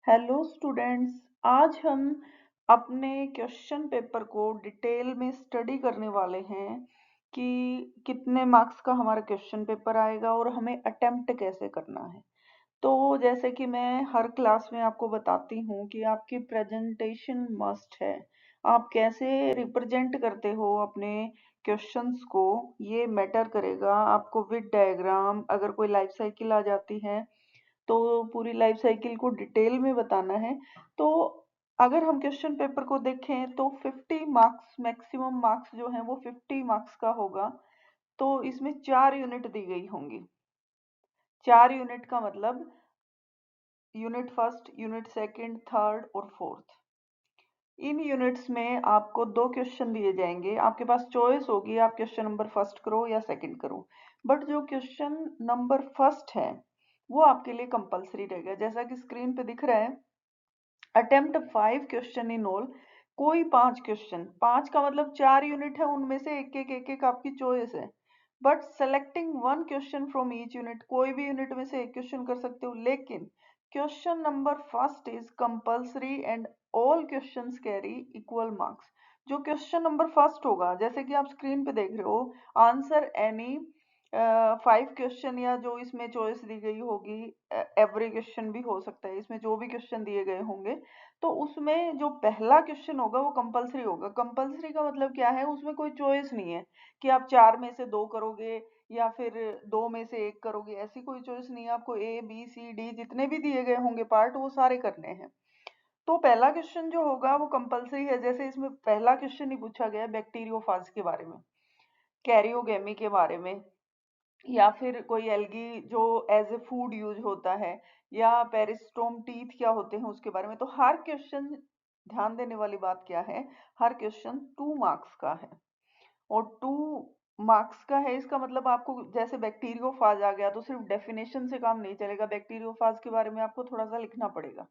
Hello students. आज हम अपने क्वेश्चन पेपर को डिटेल में स्टडी करने वाले हैं कि कितने मार्क्स का हमारा क्वेश्चन पेपर आएगा और हमें अटेम्प्ट कैसे करना है। तो जैसे कि मैं हर क्लास में आपको बताती हूँ कि आपकी प्रेजेंटेशन मस्ट है। आप कैसे रिप्रेजेंट करते हो अपने क्वेश्चंस को, ये मैटर करेगा। आपको विद डायग्राम, अगर कोई लाइफ साइकिल आ जाती है तो पूरी लाइफ साइकिल को डिटेल में बताना है। तो अगर हम क्वेश्चन पेपर को देखें तो 50 मार्क्स, मैक्सिमम मार्क्स जो है वो 50 मार्क्स का होगा। तो इसमें 4 यूनिट दी गई होंगी। 4 यूनिट का मतलब unit first, unit second, third और फोर्थ। इन यूनिट्स में आपको 2 क्वेश्चन दिए जाएंगे। आपके पास चॉइस होगी, आप क्वेश्चन नंबर फर्स्ट करो या सेकंड करो। बट जो क्वेश्चन नंबर फर्स्ट है वो आपके लिए कंपलसरी रहेगा। जैसा कि स्क्रीन पे दिख रहा है, अटेम्प्ट 5 क्वेश्चन इन ऑल। कोई 5 क्वेश्चन, 5 का मतलब 4 यूनिट है, उनमें से एक एक आपकी चॉइस है। But selecting 1 question from each unit, कोई भी यूनिट में से एक क्वेश्चन कर सकते हो। लेकिन question number first is compulsory and all questions carry equal marks. जो क्वेश्चन नंबर फर्स्ट होगा, जैसे कि आप स्क्रीन पे देख रहे हो, आंसर एनी 5 क्वेश्चन, या जो इसमें चॉइस दी गई होगी, एवरी क्वेश्चन भी हो सकता है, इसमें जो भी क्वेश्चन दिए गए होंगे। तो उसमें जो पहला क्वेश्चन होगा वो कंपलसरी होगा। कंपलसरी का मतलब क्या है, उसमें कोई चॉइस नहीं है कि आप 4 में से 2 करोगे या फिर 2 में से 1 करोगे। ऐसी कोई चॉइस नहीं है। आपको ए बी सी डी जितने भी दिए गए होंगे पार्ट, वो सारे करने हैं। तो पहला क्वेश्चन जो होगा वो कंपलसरी है। जैसे इसमें पहला क्वेश्चन ही पूछा गया है बैक्टीरियोफाज के बारे में, कैरियोगेमी के बारे में, या फिर कोई एल्गी जो एज ए फूड यूज होता है, या पेरिस्टोम टीथ क्या होते हैं उसके बारे में। तो हर क्वेश्चन, ध्यान देने वाली बात क्या है, हर क्वेश्चन 2 मार्क्स का है। और 2 मार्क्स का है, इसका मतलब आपको जैसे बैक्टीरियोफाज आ गया तो सिर्फ डेफिनेशन से काम नहीं चलेगा, बैक्टीरियोफाज के बारे में आपको थोड़ा सा लिखना पड़ेगा।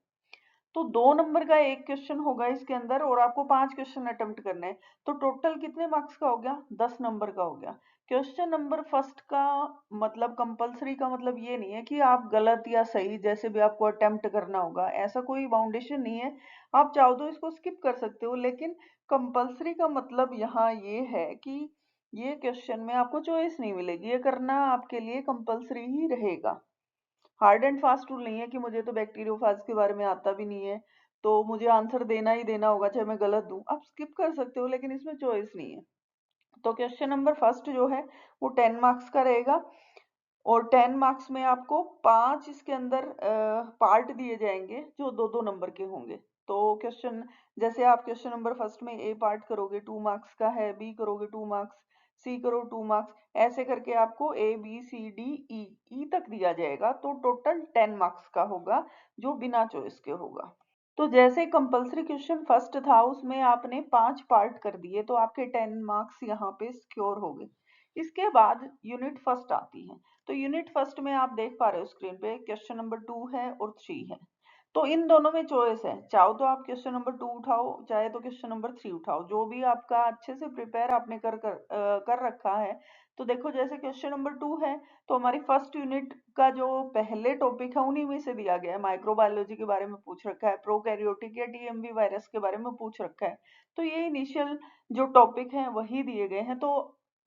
तो 2 नंबर का एक क्वेश्चन होगा इसके अंदर, और आपको 5 क्वेश्चन अटेम्प्ट करने हैं। तो टोटल कितने मार्क्स का हो गया, 10 नंबर का हो गया। क्वेश्चन नंबर फर्स्ट का मतलब कंपलसरी का मतलब ये नहीं है कि आप गलत या सही जैसे भी आपको अटेम्प्ट करना होगा, ऐसा कोई बाउंडेशन नहीं है। आप चाहो तो इसको स्किप कर सकते हो। लेकिन कंपलसरी का मतलब यहाँ ये है कि ये क्वेश्चन में आपको चॉइस नहीं मिलेगी, ये करना आपके लिए कंपलसरी ही रहेगा। हार्ड एंड फास्ट रूल नहीं है कि मुझे तो बैक्टीरियोफाज के बारे में आता भी नहीं है तो मुझे आंसर देना ही देना होगा चाहे मैं गलत दूं। आप स्किप कर सकते हो, लेकिन इसमें चॉइस नहीं है। तो क्वेश्चन नंबर फर्स्ट जो है वो 10 मार्क्स का रहेगा। और 10 मार्क्स में आपको 5 इसके अंदर पार्ट दिए जाएंगे जो 2-2 नंबर के होंगे। तो क्वेश्चन, जैसे आप क्वेश्चन नंबर फर्स्ट में ए पार्ट करोगे 2 मार्क्स का है, बी करोगे 2 मार्क्स, सी करो 2 मार्क्स, ऐसे करके आपको A B C D E ई तक दिया जाएगा। तो टोटल 10 मार्क्स का होगा जो बिना चॉइस के होगा। तो जैसे कंपलसरी क्वेश्चन फर्स्ट था उसमें आपने 5 पार्ट कर दिए तो आपके 10 मार्क्स यहाँ पे सिक्योर हो गए। इसके बाद यूनिट फर्स्ट आती है। तो यूनिट फर्स्ट में आप देख पा रहे हो स्क्रीन पे, क्वेश्चन नंबर 2 है और 3 है। तो इन दोनों में चॉइस है, चाहो तो आप क्वेश्चन नंबर 2 उठाओ, चाहे तो क्वेश्चन नंबर 3 उठाओ, जो भी आपका अच्छे से प्रिपेयर आपने कर रखा है। तो देखो जैसे क्वेश्चन नंबर 2 है, तो हमारी फर्स्ट यूनिट का जो पहले टॉपिक है उन्हीं में से दिया गया है। माइक्रोबायोलॉजी के बारे में पूछ रखा है, प्रोकैरियोटिक या डीएमवी वायरस के बारे में पूछ रखा है। तो ये इनिशियल जो टॉपिक हैं वही दिए गए हैं। तो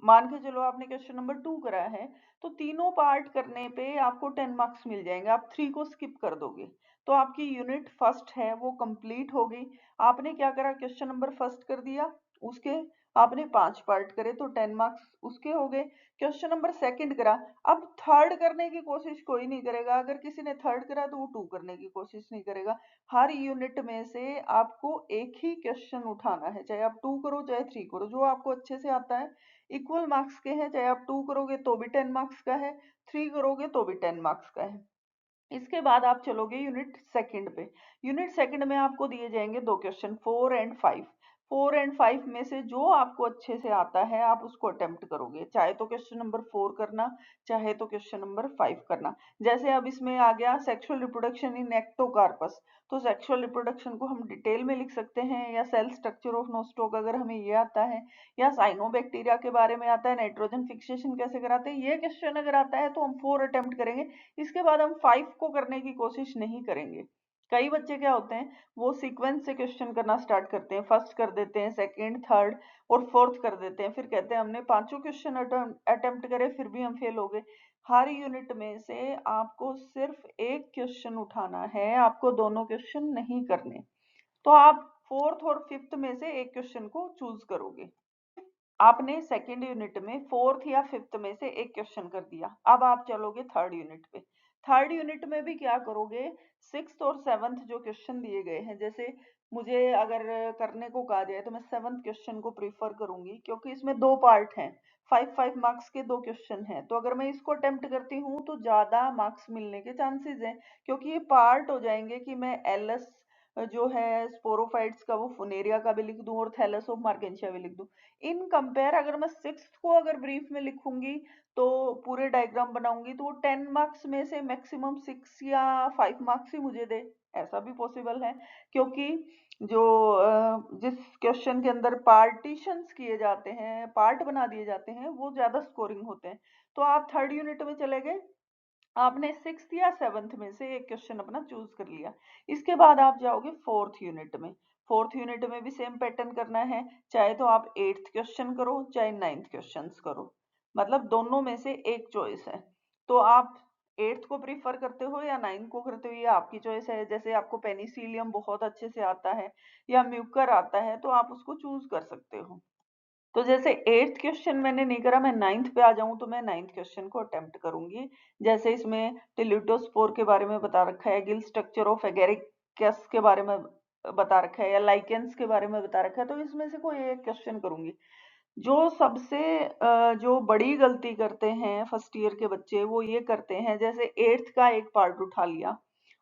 मान के चलो आपने क्वेश्चन नंबर 2 करा है, तो तीनों पार्ट करने पे आपको 10 मार्क्स मिल जाएंगे। आप 3 को स्किप कर दोगे तो आपकी यूनिट फर्स्ट है वो कंप्लीट हो गई। आपने क्या करा, क्वेश्चन नंबर फर्स्ट कर दिया, उसके आपने 5 पार्ट करे तो 10 मार्क्स उसके हो गए। क्वेश्चन नंबर सेकंड करा, अब थर्ड करने की कोशिश कोई नहीं करेगा। अगर किसी ने थर्ड करा तो वो 2 करने की कोशिश नहीं करेगा। हर यूनिट में से आपको एक ही क्वेश्चन उठाना है, चाहे आप 2 करो चाहे 3 करो, जो आपको अच्छे से आता है। इक्वल मार्क्स के हैं, चाहे आप 2 करोगे तो भी 10 मार्क्स का है, 3 करोगे तो भी 10 मार्क्स का है। इसके बाद आप चलोगे यूनिट सेकंड पे। यूनिट सेकंड में आपको दिए जाएंगे 2 क्वेश्चन, 4 एंड 5। 4 एंड 5 में से जो आपको अच्छे से आता है आप उसको अटेम्प्ट करोगे, चाहे तो क्वेश्चन नंबर 4 करना, चाहे तो क्वेश्चन नंबर 5 करना। जैसे अब इसमें आ गया सेक्सुअल रिप्रोडक्शन इन एक्टोकार्पस, तो सेक्सुअल रिप्रोडक्शन को हम डिटेल में लिख सकते हैं, या सेल स्ट्रक्चर ऑफ नोस्टॉक अगर हमें ये आता है, या साइनोबैक्टीरिया के बारे में आता है, नाइट्रोजन फिक्सेशन कैसे कराते हैं, ये क्वेश्चन अगर आता है तो हम 4 अटेम्प्ट करेंगे। इसके बाद हम 5 को करने की कोशिश नहीं करेंगे। कई बच्चे क्या होते हैं, वो सीक्वेंस से क्वेश्चन करना स्टार्ट करते हैं, फर्स्ट कर देते हैं, सेकंड, थर्ड और फोर्थ कर देते हैं, फिर कहते हैं हमने पांचों क्वेश्चन अटेम्प्ट करे फिर भी हम फेल हो गए। हर यूनिट में से आपको सिर्फ एक क्वेश्चन उठाना है, आपको दोनों क्वेश्चन नहीं करने। तो आप फोर्थ और फिफ्थ में से एक क्वेश्चन को चूज करोगे। आपने सेकेंड यूनिट में फोर्थ या फिफ्थ में से एक क्वेश्चन कर दिया, अब आप चलोगे थर्ड यूनिट पे। थर्ड यूनिट में भी क्या करोगे, सिक्स्थ और सेवंथ जो क्वेश्चन दिए गए हैं, जैसे मुझे अगर करने को कहा जाए तो मैं सेवंथ क्वेश्चन को प्रीफर करूंगी, क्योंकि इसमें दो पार्ट हैं, 5 5 मार्क्स के दो क्वेश्चन हैं, तो अगर मैं इसको अटेम्प्ट करती हूँ तो ज्यादा मार्क्स मिलने के चांसेस हैं, क्योंकि ये पार्ट हो जाएंगे कि मैं एलएस जो है स्पोरोफाइट्स का वो फुनेरिया का भी लिख दूं और थैलस ऑफ मार्केंशिया भी लिख दूं। इन कंपेयर अगर मैं सिक्स्थ को अगर ब्रीफ में लिखूंगी तो पूरे डायग्राम बनाऊंगी तो वो 10 मार्क्स में से मैक्सिमम 6 या 5 मार्क्स ही मुझे दे, ऐसा भी पॉसिबल है। क्योंकि जो जिस क्वेश्चन के अंदर पार्टीशंस किए जाते हैं, पार्ट बना दिए जाते हैं, वो ज्यादा स्कोरिंग होते हैं। तो आप थर्ड यूनिट में चले गए, आपने सिक्स्थ या सेवंथ में से एक क्वेश्चन अपना चूज कर लिया। इसके बाद आप जाओगे फोर्थ यूनिट में। फोर्थ यूनिट में भी सेम पैटर्न करना है, चाहे तो आप एट्थ क्वेश्चन करो चाहे नाइन्थ क्वेश्चन करो, मतलब दोनों में से एक चॉइस है। तो आप एट्थ को प्रीफर करते हो या नाइन्थ को करते हो, ये आपकी चॉइस है। जैसे आपको पेनिसिलियम बहुत अच्छे से आता है या म्यूकर आता है तो आप उसको चूज कर सकते हो। तो जैसे एट्थ क्वेश्चन मैंने नहीं करा, मैं नाइन्थ पे आ जाऊं तो मैं नाइन्थ क्वेश्चन को अटेम्प्ट करूंगी। जैसे इसमें टिल्यूटोस्पोर के बारे में बता रखा है, गिल स्ट्रक्चर ऑफ एगेरिकस के बारे में बता रखा है, या लाइकेंस के बारे में बता रखा है, तो इसमें से कोई एक क्वेश्चन करूंगी। जो सबसे जो बड़ी गलती करते हैं फर्स्ट ईयर के बच्चे, वो ये करते हैं, जैसे एट्थ का एक पार्ट उठा लिया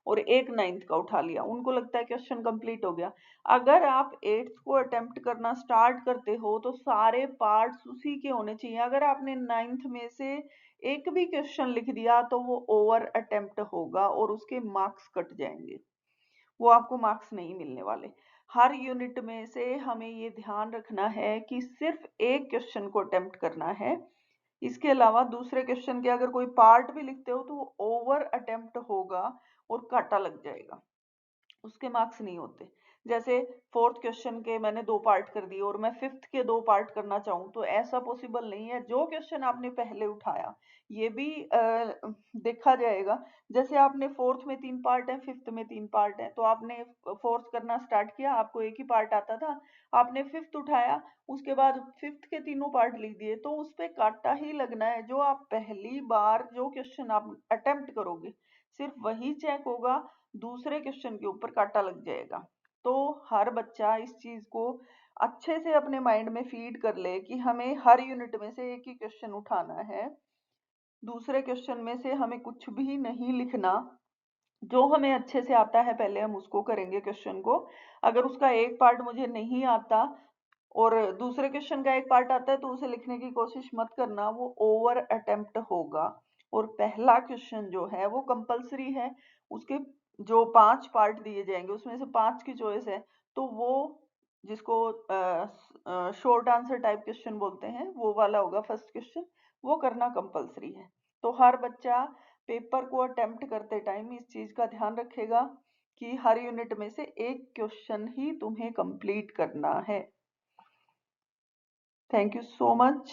और एक नाइन्थ का उठा लिया, उनको लगता है क्वेश्चन कंप्लीट हो गया। अगर आप एट्थ को अटेम्प्ट करना स्टार्ट करते हो तो सारे पार्ट्स उसी के होने चाहिए। अगर आपने नाइन्थ में से एक भी क्वेश्चन लिख दिया तो वो ओवर अटेम्प्ट होगा और उसके मार्क्स कट जाएंगे, वो आपको मार्क्स नहीं मिलने वाले। हर यूनिट में से हमें ये ध्यान रखना है कि सिर्फ एक क्वेश्चन को अटेम्प्ट करना है। इसके अलावा दूसरे क्वेश्चन के अगर कोई पार्ट भी लिखते हो तो वो ओवर अटेम्प्ट होगा और काटा लग जाएगा, उसके मार्क्स नहीं होते। जैसे फोर्थ क्वेश्चन के मैंने दो पार्ट कर दिए और मैं फिफ्थ के दो पार्ट करना चाहूँ तो ऐसा पॉसिबल नहीं है। जो क्वेश्चन आपने पहले उठाया ये भी देखा जाएगा। जैसे आपने फोर्थ में 3 पार्ट है, फिफ्थ में 3 पार्ट है, तो आपने फोर्थ करना स्टार्ट किया, आपको एक ही पार्ट आता था, आपने फिफ्थ उठाया, उसके बाद फिफ्थ के तीनों पार्ट लिख दिए, तो उस पे काटा ही लगना है। जो आप पहली बार जो क्वेश्चन आप अटेम्प्ट करोगे सिर्फ वही चेक होगा, दूसरे क्वेश्चन के ऊपर काटा लग जाएगा। तो हर बच्चा इस चीज को अच्छे से अपने माइंड में फीड कर ले कि हमें हर यूनिट में से एक ही क्वेश्चन उठाना है, दूसरे क्वेश्चन में से हमें कुछ भी नहीं लिखना। जो हमें अच्छे से आता है पहले हम उसको करेंगे क्वेश्चन को। अगर उसका एक पार्ट मुझे नहीं आता और दूसरे क्वेश्चन का एक पार्ट आता है तो उसे लिखने की कोशिश मत करना, वो ओवर अटेम्प्ट होगा। और पहला क्वेश्चन जो है वो कंपलसरी है, उसके जो 5 पार्ट दिए जाएंगे उसमें से 5 की चॉइस है, तो वो जिसको शॉर्ट आंसर टाइप क्वेश्चन बोलते हैं वो वाला होगा फर्स्ट क्वेश्चन, वो करना कंपलसरी है। तो हर बच्चा पेपर को अटेम्प्ट करते टाइम इस चीज का ध्यान रखेगा कि हर यूनिट में से एक क्वेश्चन ही तुम्हें कंप्लीट करना है। Thank you so much.